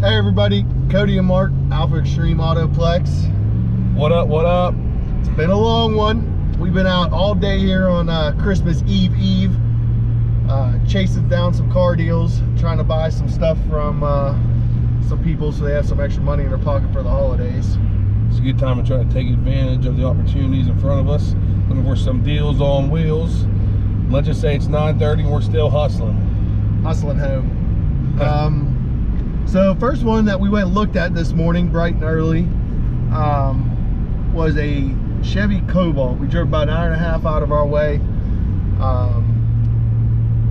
Hey everybody, Cody and Mark, Alpha Xtreme AutoPlex. What up, what up? It's been a long one. We've been out all day here on Christmas Eve, chasing down some car deals, trying to buy some stuff from some people so they have some extra money in their pocket for the holidays. It's a good time to try to take advantage of the opportunities in front of us, looking for some deals on wheels. Let's just say it's 9:30 and we're still hustling home. So first one that we went and looked at this morning, bright and early, was a Chevy Cobalt. We drove about an hour and a half out of our way,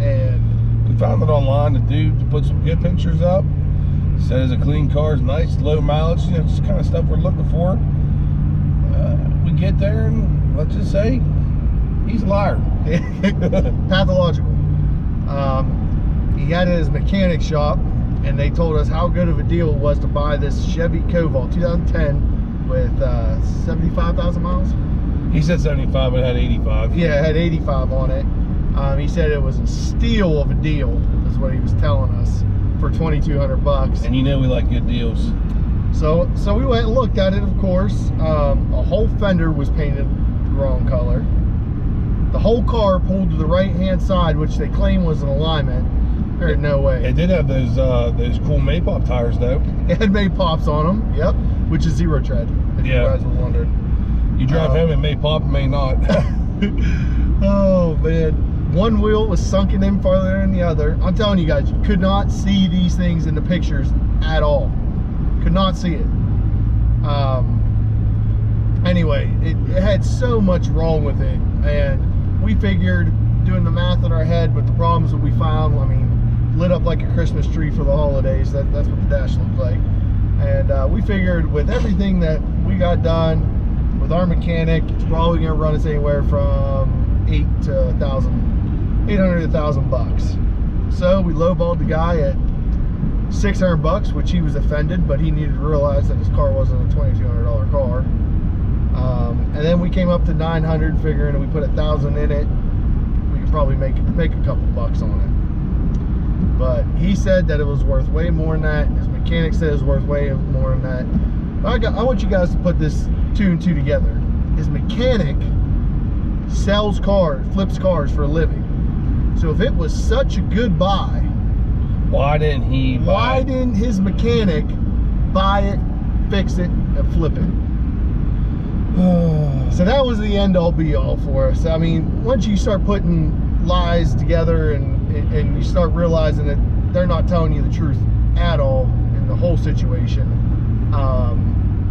and we found it online. The dude put some good pictures up. Says a clean car is nice, low mileage, you know, just kind of stuff we're looking for. We get there and let's just say he's a liar. Pathological. He got it at his mechanic shop, and they told us how good of a deal it was to buy this Chevy Cobalt 2010 with 75,000 miles. He said 75, but it had 85. Yeah, it had 85 on it. He said it was a steal of a deal, is what he was telling us, for 2,200 bucks. And you know we like good deals. So we went and looked at it, of course. A whole fender was painted the wrong color. The whole car pulled to the right-hand side, which they claim was an alignment. There's no way. It did have those cool Maypop tires though. It had Maypops on them, yep, which is zero tread, if you guys were wondering. You drive home in Maypop, may not. Oh man, one wheel was sunken in farther than the other. I'm telling you guys, you could not see these things in the pictures at all. Could not see it. Anyway, it had so much wrong with it, and we figured, doing the math in our head with the problems that we found, I mean, lit up like a Christmas tree for the holidays. That's what the dash looked like. And we figured with everything that we got done with our mechanic, it's probably gonna run us anywhere from 800 to 1,000 bucks. So we lowballed the guy at 600 bucks, which he was offended, but he needed to realize that his car wasn't a $2,200 car. And then we came up to 900, figuring if we put 1,000 in it, we could probably make a couple bucks on it. But he said that it was worth way more than that. His mechanic said it was worth way more than that. But I want you guys to put this two and two together. His mechanic sells cars, flips cars for a living. So if it was such a good buy, why didn't he buy Why didn't his mechanic buy it, fix it, and flip it? So that was the end all be all for us. I mean, once you start putting lies together and you start realizing that they're not telling you the truth at all in the whole situation,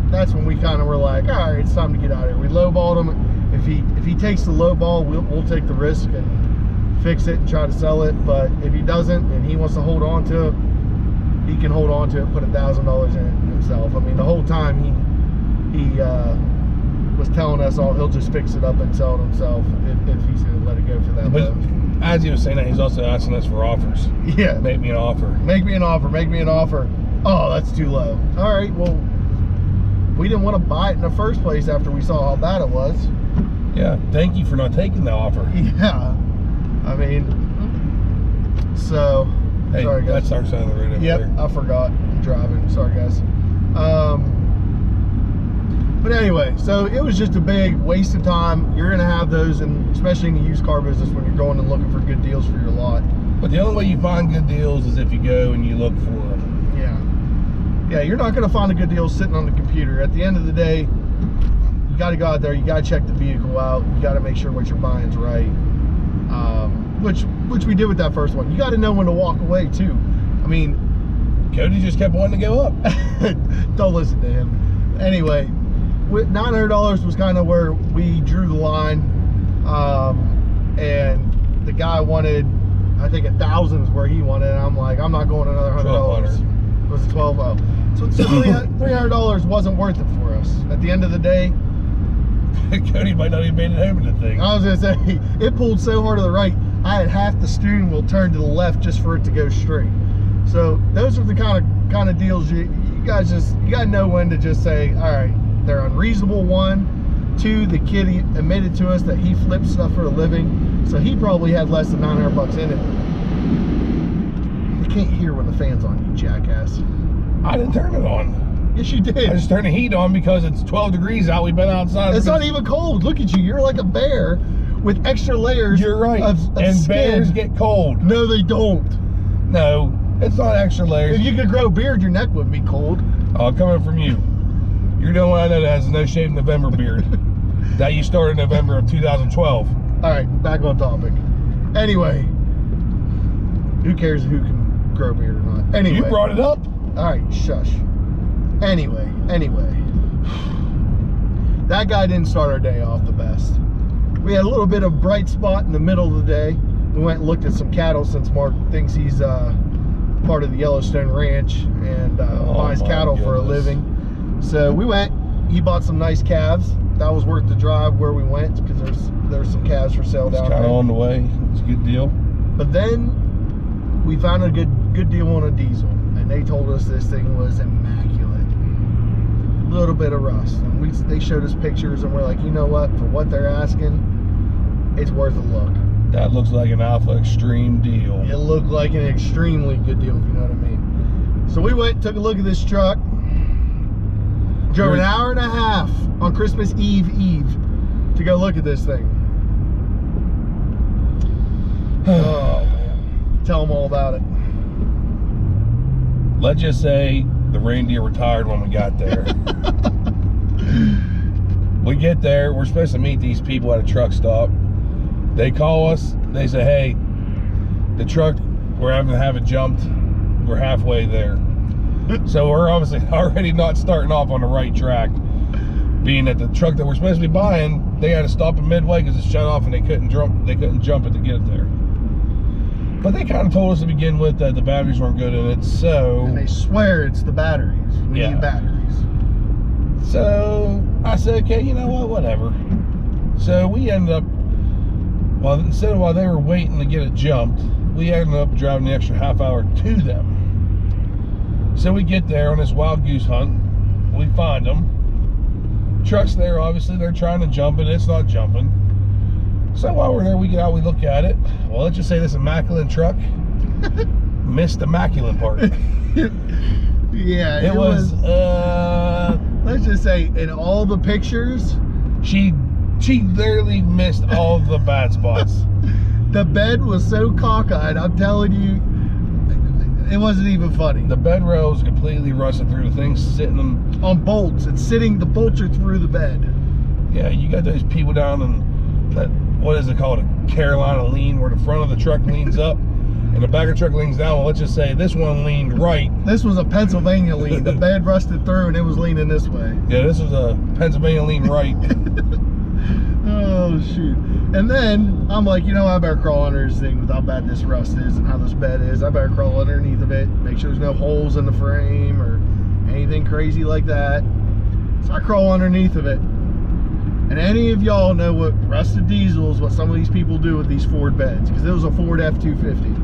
that's when we kind of were like, all right, it's time to get out of here. We lowballed him. If he takes the low ball, we'll take the risk and fix it and try to sell it. But if he doesn't and he wants to hold on to it, he can hold on to it, put $1,000 in it himself. I mean, the whole time he was telling us all he'll just fix it up and sell it himself if he's going to let it go for that low. As he was saying that, he's also asking us for offers. Yeah. Make me an offer. Make me an offer. Make me an offer. Oh, that's too low. All right, well, we didn't want to buy it in the first place after we saw how bad it was. Yeah, thank you for not taking the offer. Yeah. I mean, so, hey, sorry guys. That's our side of the road over Yep, there. I forgot. I'm driving. Sorry guys. But anyway, so it was just a big waste of time. You're gonna have those, and especially in the used car business, when you're going and looking for good deals for your lot. But the only way you find good deals is if you go and you look for them. Yeah, you're not gonna find a good deal sitting on the computer. At the end of the day, you gotta go out there, you gotta check the vehicle out, you gotta make sure what you're buying is right. Which we did with that first one. You gotta know when to walk away too. I mean, Cody just kept wanting to go up. Don't listen to him. Anyway, with $900 was kind of where we drew the line, and the guy wanted, I think 1,000 is where he wanted, and I'm like, I'm not going another $100. Was it 12? Oh, so $300 wasn't worth it for us. At the end of the day, Cody might not even made it home in the thing. I was gonna say, it pulled so hard to the right, I had half the steering wheel turned to the left just for it to go straight. So those are the kind of deals you guys you gotta know when to just say, all right, they're unreasonable. 1, 2, the kid admitted to us that he flips stuff for a living, so he probably had less than 900 bucks in it. You can't hear when the fan's on, you jackass. I didn't turn it on. Yes, you did. I just turned the heat on because it's 12 degrees out. We've been outside. It's not even cold. Look at you. You're like a bear with extra layers. You're right. Of and skin. bears get cold. No, they don't. No, it's not extra layers. If you could grow a beard, your neck would be cold. Oh, coming from you. You're the only one I know that has a no shave November beard. That you started in November of 2012. All right, back on topic. Anyway, who cares who can grow a beard or not? Anyway, You brought it up. all right, shush. Anyway, that guy didn't start our day off the best. We had a little bit of bright spot in the middle of the day. We went and looked at some cattle since Mark thinks he's part of the Yellowstone Ranch and buys cattle for a living. So we went. He bought some nice calves. That was worth the drive where we went because there's some calves for sale down there. Kind of on the way. It's a good deal. But then we found a good deal on a diesel, and they told us this thing was immaculate. A little bit of rust, and they showed us pictures, and we're like, you know what? For what they're asking, it's worth a look. That looks like an Alpha Xtreme deal. It looked like an extremely good deal, if you know what I mean. So we went, took a look at this truck, drove an hour and a half on Christmas Eve to go look at this thing. Oh man, tell them all about it. Let's just say the reindeer were tired when we got there. We get there, we're supposed to meet these people at a truck stop. They call us, they say, hey, the truck, we're having to have it jumped. We're halfway there. So we're obviously already not starting off on the right track. Being that the truck that we're supposed to be buying, they had to stop in midway because it's shut off and they couldn't jump it to get it there. But they kind of told us to begin with that the batteries weren't good in it, so... And they swear it's the batteries. We need batteries. So I said, okay, you know what, whatever. So we ended up, while they were waiting to get it jumped, we ended up driving the extra half hour to them. So we get there on this wild goose hunt. We find them. Truck's there, obviously, they're trying to jump it, it's not jumping. So while we're there, we get out, we look at it. Well, let's just say this immaculate truck missed the immaculate part. Yeah, it was let's just say, in all the pictures, she literally missed all the bad spots. The bed was so cockeyed, I'm telling you, it wasn't even funny. The bed rail is completely rusted through. The thing's sitting on bolts. It's sitting, the bolts are through the bed. Yeah, you got those people down in that, what is it called, a Carolina lean, where the front of the truck leans up and the back of the truck leans down. Well, let's just say this one leaned right. This was a Pennsylvania lean. The bed rusted through and it was leaning this way. Yeah, this was a Pennsylvania lean right. Oh shoot. And then I'm like, you know, I better crawl under this thing with how bad this rust is and how this bed is. I better crawl underneath of it, make sure there's no holes in the frame or anything crazy like that. So I crawl underneath of it. And any of y'all know what rusted diesels, what some of these people do with these Ford beds, because it was a Ford F-250.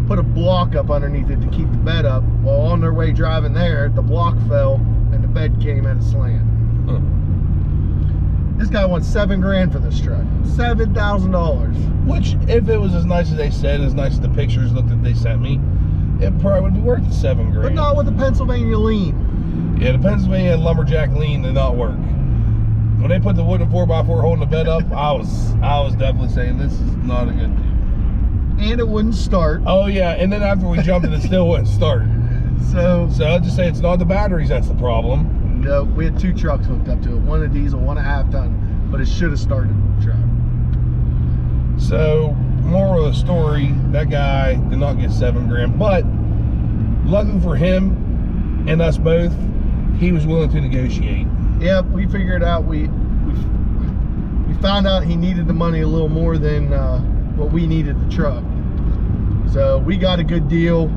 Put a block up underneath it to keep the bed up. While on their way driving there, the block fell and the bed came at a slant. This guy wants $7 grand for this truck. $7,000. Which, if it was as nice as they said, as nice as the pictures looked that they sent me, it probably would be worth the $7 grand. But not with the Pennsylvania lean. Yeah, the Pennsylvania lumberjack lean did not work. When they put the wooden 4x4 holding the bed up, I was definitely saying this is not a good deal. And it wouldn't start. Oh yeah, and then after we jumped it still wouldn't start. So I'll just say it's not the batteries that's the problem. No, we had two trucks hooked up to it. One a diesel, one a half ton, but it should have started the truck. So, moral of the story, that guy did not get $7 grand, but luckily for him and us both, he was willing to negotiate. Yep, we figured out, we found out he needed the money a little more than what we needed the truck. So we got a good deal,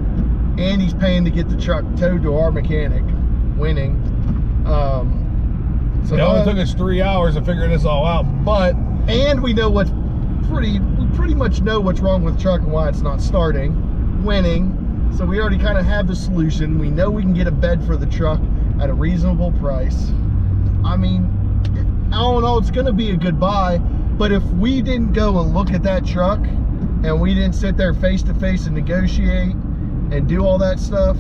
and he's paying to get the truck towed to our mechanic, winning. So it only took us 3 hours to figure this all out, and we know we pretty much know what's wrong with the truck and why it's not starting, winning. So we already kind of have the solution. We know we can get a bed for the truck at a reasonable price. I mean, all in all, it's gonna be a good buy, but if we didn't go and look at that truck and we didn't sit there face to face and negotiate and do all that stuff,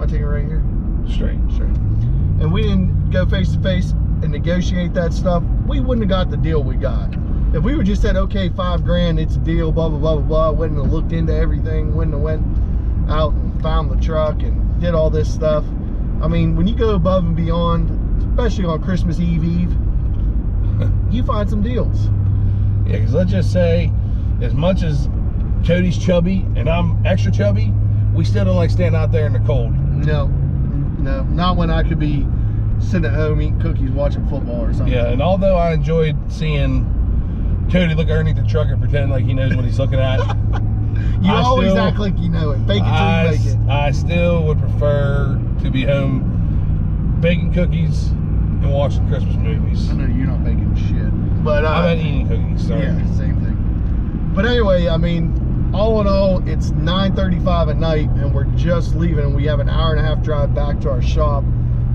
Am I taking it right here? Straight. And we didn't go face to face and negotiate that stuff, we wouldn't have got the deal we got. If we would just said, okay, $5,000, it's a deal, blah, blah, blah, blah, blah, wouldn't have looked into everything, wouldn't have went out and found the truck and did all this stuff. I mean, when you go above and beyond, especially on Christmas Eve, you find some deals. Yeah, because let's just say, as much as Cody's chubby and I'm extra chubby, we still don't like standing out there in the cold. No, not when I could be sitting at home eating cookies, watching football or something. Yeah, and although I enjoyed seeing Cody look underneath the truck and pretend like he knows what he's looking at, you always act like you know it. Fake it till you make it. I still would prefer to be home baking cookies and watching Christmas movies. I know you're not baking shit, but I'm not eating cookies. Sorry. Yeah, same thing. But anyway, I mean, all in all, it's 9:35 at night, and we're just leaving, and we have an hour-and-a-half drive back to our shop,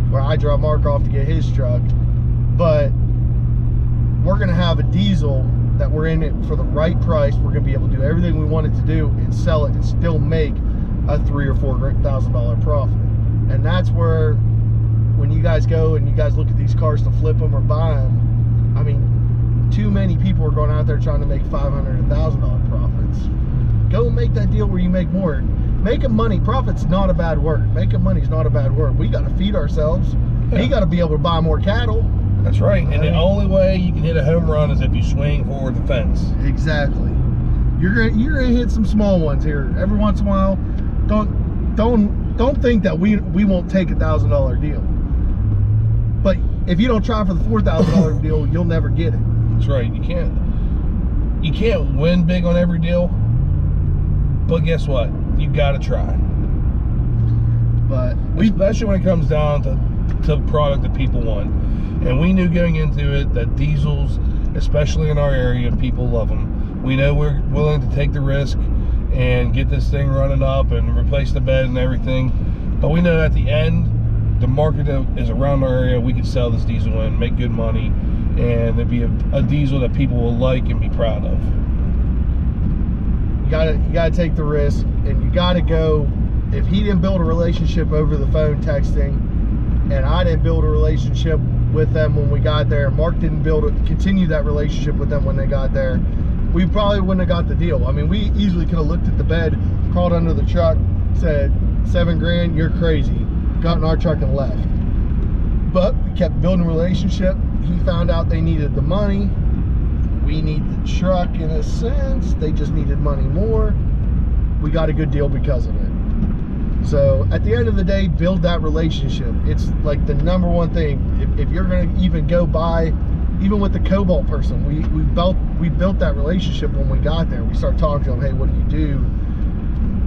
where I drop Mark off to get his truck. But we're gonna have a diesel that we're in it for the right price. We're gonna be able to do everything we want it to do and sell it and still make a $3,000 or $4,000 profit. And that's where, when you guys go and you guys look at these cars to flip them or buy them, I mean, too many people are going out there trying to make $500 and $1,000 profits. Go make that deal where you make more. Making money, profit's not a bad word. Making money is not a bad word. We got to feed ourselves. Yeah. You got to be able to buy more cattle. That's right. And the only way you can hit a home run is if you swing for the fence. Exactly. You're gonna hit some small ones here every once in a while. Don't think that we won't take $1,000 deal. But if you don't try for the $4,000 deal, you'll never get it. That's right. You can't win big on every deal. But guess what? You gotta try. But especially when it comes down to product that people want. And we knew going into it that diesels, especially in our area, people love them. We know we're willing to take the risk and get this thing running up and replace the bed and everything. But we know at the end, the market is around our area. We can sell this diesel and make good money, and it'd be a diesel that people will like and be proud of. You gotta take the risk, and you gotta go. If he didn't build a relationship over the phone texting, and I didn't build a relationship with them when we got there, Mark didn't continue that relationship with them when they got there, we probably wouldn't have got the deal. I mean, we easily could have looked at the bed, crawled under the truck, said, $7,000, you're crazy, got in our truck and left. But we kept building a relationship. He found out they needed the money. We need the truck in a sense. They just needed money more. We got a good deal because of it. So at the end of the day, build that relationship. It's like the #1 thing. If you're gonna even go buy, even with the Cobalt person, we built that relationship when we got there. We start talking to them, hey, what do you do?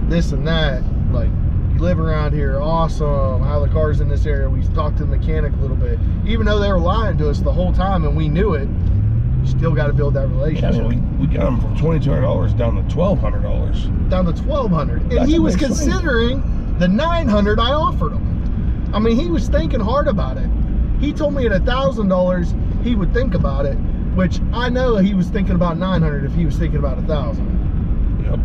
This and that. Like, you live around here, awesome. How the car's in this area. We talked to the mechanic a little bit. Even though they were lying to us the whole time and we knew it, you still got to build that relationship. Yeah, I mean, we got them from $2,200 down to $1,200. Down to $1,200. And he was considering the $900 I offered him. I mean, he was thinking hard about it. He told me at $1,000 he would think about it, which I know he was thinking about $900 if he was thinking about $1,000. Yep.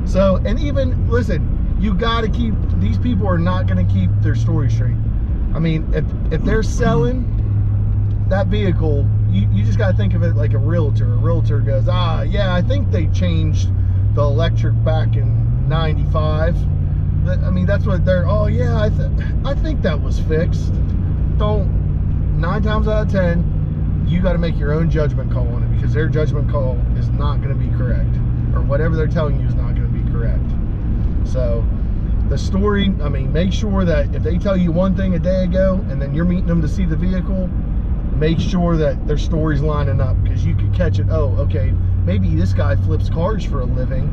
So, and even, listen, you got to keep, these people are not going to keep their story straight. I mean, if they're selling that vehicle, you just got to think of it like a realtor. A realtor goes, yeah, I think they changed the electric back in '95. I mean, that's what they're, oh yeah, I think that was fixed. 9 times out of 10, you got to make your own judgment call on it, because their judgment call is not going to be correct, or whatever they're telling you is not going to be correct. So the story, I mean, make sure that if they tell you one thing a day ago and then you're meeting them to see the vehicle, make sure that their story's lining up, because you could catch it. Oh, okay, maybe this guy flips cars for a living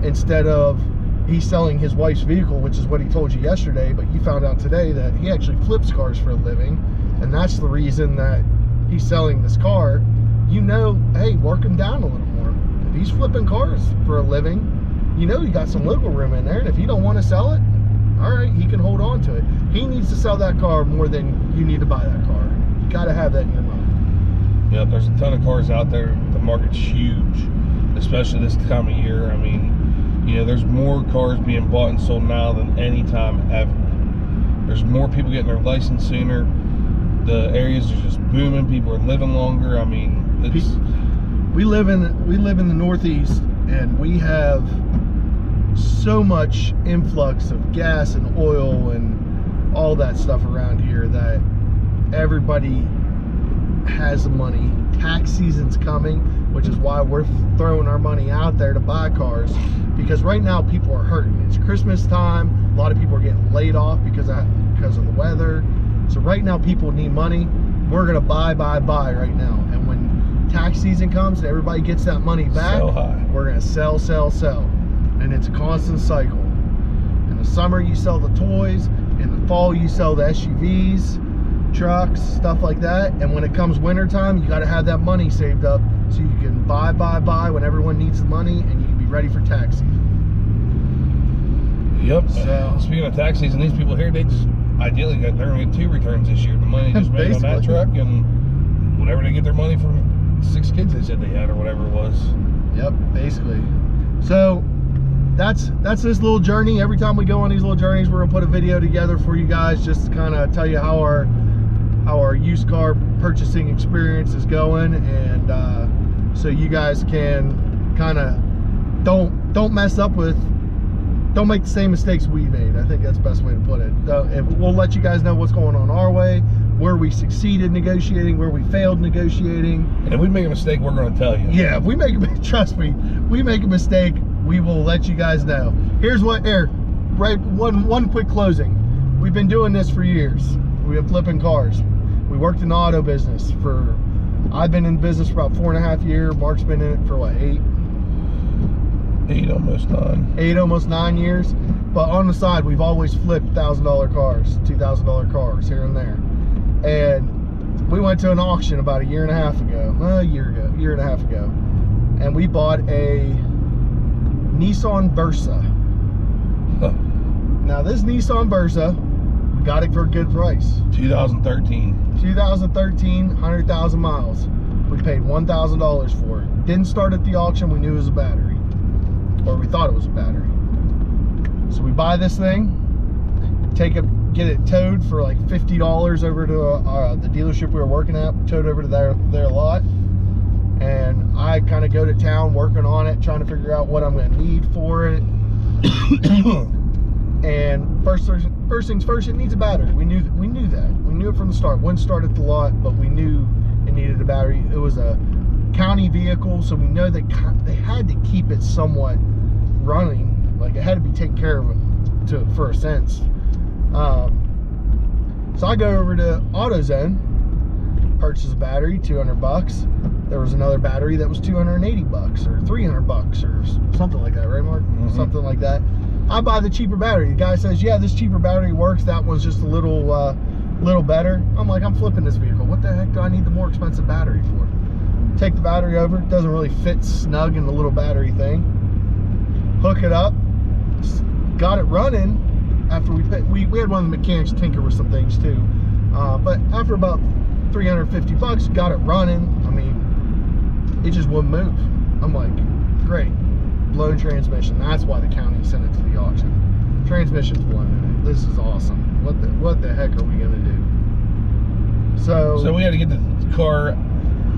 instead of he's selling his wife's vehicle, which is what he told you yesterday, but you found out today that he actually flips cars for a living, and that's the reason that he's selling this car. You know, hey, work him down a little more. If he's flipping cars for a living, you know you got some wiggle room in there, and if you don't want to sell it, all right, he can hold on to it. He needs to sell that car more than you need to buy that car. You got to have that in your mind. Yep, there's a ton of cars out there. The market's huge, especially this time of year. I mean, You know, there's more cars being bought and sold now than any time ever. There's more people getting their license sooner. The areas are just booming. People are living longer. I mean, it's... we live in the Northeast, and we have so much influx of gas and oil and all that stuff around here that everybody has the money. Tax season's coming, which is why we're throwing our money out there to buy cars, because right now people are hurting. It's Christmas time. A lot of people are getting laid off because of the weather. So right now people need money. We're gonna buy right now, and when tax season comes and everybody gets that money back, we're gonna sell, and it's a constant cycle. In the summer you sell the toys, in the fall you sell the SUVs, trucks, stuff like that, and when it comes winter time, you got to have that money saved up so you can buy when everyone needs the money, and you can be ready for tax season. Yep. So speaking of tax season, these people here, they just ideally they're gonna get 2 returns this year. The money just made on that truck, and whenever they get their money from 6 kids they said they had, or whatever it was. Yep, basically. So that's this little journey. Every time we go on these little journeys, we're gonna put a video together for you guys, just to kind of tell you how our used car purchasing experience is going, and so you guys can kind of don't mess up with, don't make the same mistakes we made. I think that's the best way to put it. And we'll let you guys know what's going on our way, where we succeeded negotiating, where we failed negotiating. And if we make a mistake, we're going to tell you. Yeah, if we make trust me, we make a mistake, we will let you guys know. Here's what, right, one quick closing. We've been doing this for years. We've been flipping cars. We worked in the auto business I've been in business for about 4.5 years. Mark's been in it for what, 8? 8, almost 9. 8, almost 9 years. But on the side, we've always flipped $1,000 cars, $2,000 cars here and there. And we went to an auction about a year and a half ago, and we bought a Nissan Versa. Huh. Now this Nissan Versa, we got it for a good price. 2013. 2013, 100,000 miles. We paid $1,000 for it. Didn't start at the auction. We knew it was a battery, or we thought it was a battery. So we buy this thing, get it towed for like $50 over to the dealership we were working at. Towed over to their lot, and I kind of go to town working on it, trying to figure out what I'm going to need for it. And first things first, it needs a battery. We knew that. We knew it from the start. Wouldn't start at the lot, but we knew it needed a battery. It was a county vehicle, so we know they had to keep it somewhat running. Like, it had to be taken care of for a sense. So I go over to AutoZone, purchase a battery, $200. There was another battery that was $280 or $300 or something like that, right, Mark? Mm-hmm. Something like that. I buy the cheaper battery. The guy says, yeah, this cheaper battery works. That one's just a little better. I'm like, I'm flipping this vehicle. What the heck do I need the more expensive battery for? Take the battery over. It doesn't really fit snug in the little battery thing. Hook it up. Got it running. After we had one of the mechanics tinker with some things too. But after about $350, got it running. I mean, it just wouldn't move. I'm like, great. Blown transmission. That's why the county sent it to the auction. Transmission's blown in it. This is awesome. What the heck are we gonna do? So we had to get the car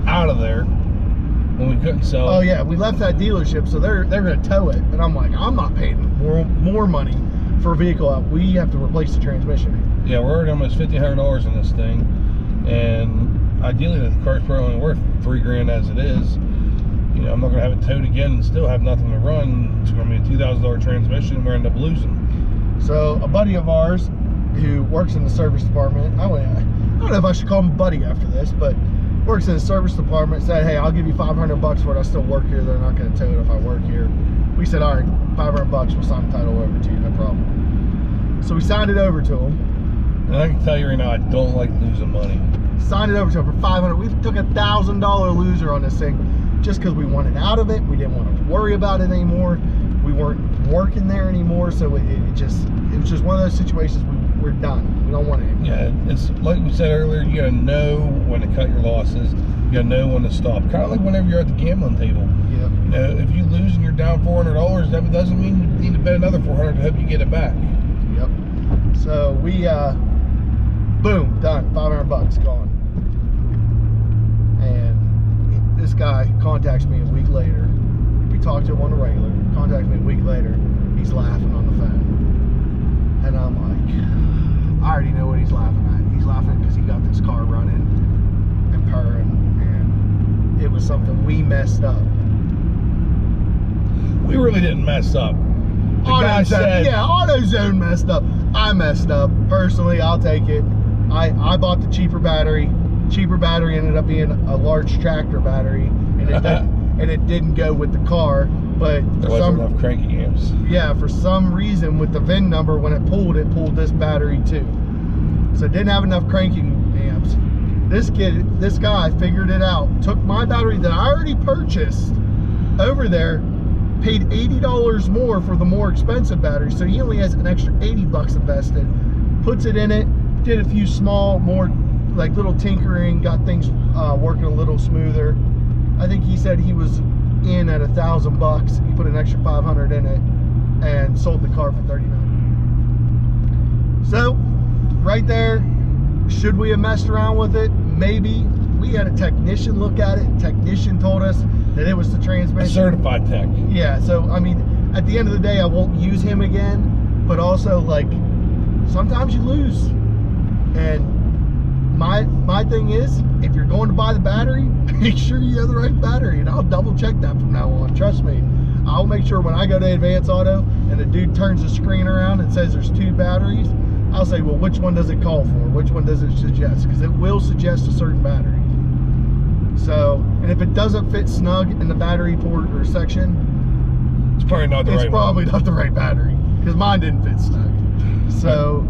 out of there when we couldn't sell it. Oh yeah, we left that dealership, so they're gonna tow it, and I'm like, I'm not paying more money for a vehicle out. We have to replace the transmission. Yeah, we're already almost $1,500 in this thing, and ideally the car's probably only worth $3 grand as it is. You know, I'm not gonna have it towed again and still have nothing to run. It's gonna be a $2,000 transmission. We're end up losing. So a buddy of ours who works in the service department, I don't know if I should call him buddy after this, but works in the service department, said, hey, I'll give you $500 for it. I still work here. They're not gonna tow it if I work here. We said, all right, $500, we'll sign the title over to you, no problem. So we signed it over to him. And I can tell you right now, I don't like losing money. Signed it over to him for $500. We took a $1,000 loser on this thing just because we wanted out of it. We didn't want to worry about it anymore. We weren't working there anymore, so it was just one of those situations. We're done. We don't want it anymore. Yeah, it's like we said earlier, you gotta know when to cut your losses. You gotta know when to stop. Kind of like whenever you're at the gambling table. Yep. You know, if you lose and you're down $400, that doesn't mean you need to bet another $400 to help you get it back. Yep. So we, boom, done. $500 gone. And this guy contacts me a week later. We talked to him on the regular. Contacts me a week later. He's laughing on the phone. And I'm like, I already know what he's laughing at. He's laughing because he got this car running and purring, and it was something we messed up. We really didn't mess up. The guy said, yeah, AutoZone messed up. I messed up. Personally, I'll take it. I bought the cheaper battery. Cheaper battery ended up being a large tractor battery, and it didn't go with the car. But there wasn't enough cranking amps. Yeah, for some reason with the VIN number, when it pulled this battery too. So it didn't have enough cranking amps. This guy figured it out. Took my battery that I already purchased over there, paid $80 more for the more expensive battery. So he only has an extra $80 invested. Puts it in it, did a few small, more like little tinkering, got things working a little smoother. I think he said he was in at $1,000. He put an extra 500 in it and sold the car for $39. So right there, should we have messed around with it? Maybe. We had a technician look at it. Technician told us that it was the transmission. A certified tech. Yeah, so I mean, at the end of the day, I won't use him again, but also, like, sometimes you lose. And my thing is, if you're going to buy the battery, make sure you have the right battery, and I'll double check that from now on. Trust me, I'll make sure when I go to Advance Auto and the dude turns the screen around and says there's 2 batteries, I'll say, well, which one does it call for? Which one does it suggest? Because it will suggest a certain battery. So, and if it doesn't fit snug in the battery port or section, it's probably not the right one. It's probably not the right battery, because mine didn't fit snug. So,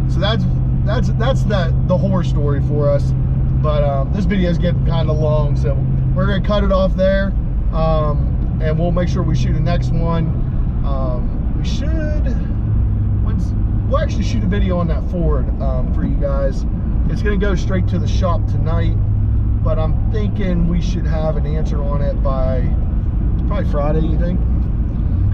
so that's the horror story for us. But this video is getting kind of long, so we're gonna cut it off there, and we'll make sure we shoot the next one. We'll actually shoot a video on that Ford for you guys. It's gonna go straight to the shop tonight, but I'm thinking we should have an answer on it by probably Friday. You think?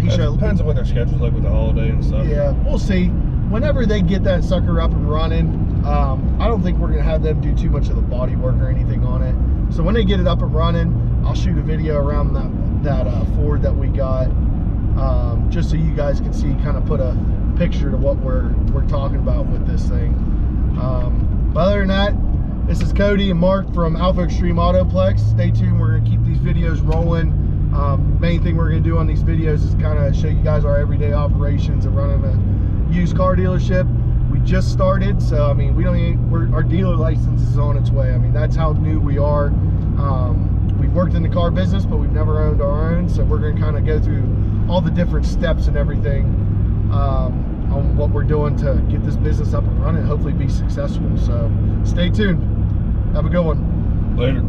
Depends on what their schedule's like with the holiday and stuff. Yeah, we'll see. Whenever they get that sucker up and running, I don't think we're gonna have them do too much of the body work or anything on it. So when they get it up and running, I'll shoot a video around that Ford that we got, just so you guys can see, kind of put a picture to what we're talking about with this thing. But other than that, this is Cody and Mark from Xtreme AutoPlex. Stay tuned. We're gonna keep these videos rolling. Main thing we're gonna do on these videos is kind of show you guys our everyday operations of running a used car dealership. We just started, so I mean, our dealer license is on its way. I mean, that's how new we are. We've worked in the car business, but we've never owned our own, so we're going to kind of go through all the different steps and everything on what we're doing to get this business up and running, hopefully be successful. So stay tuned. Have a good one. Later.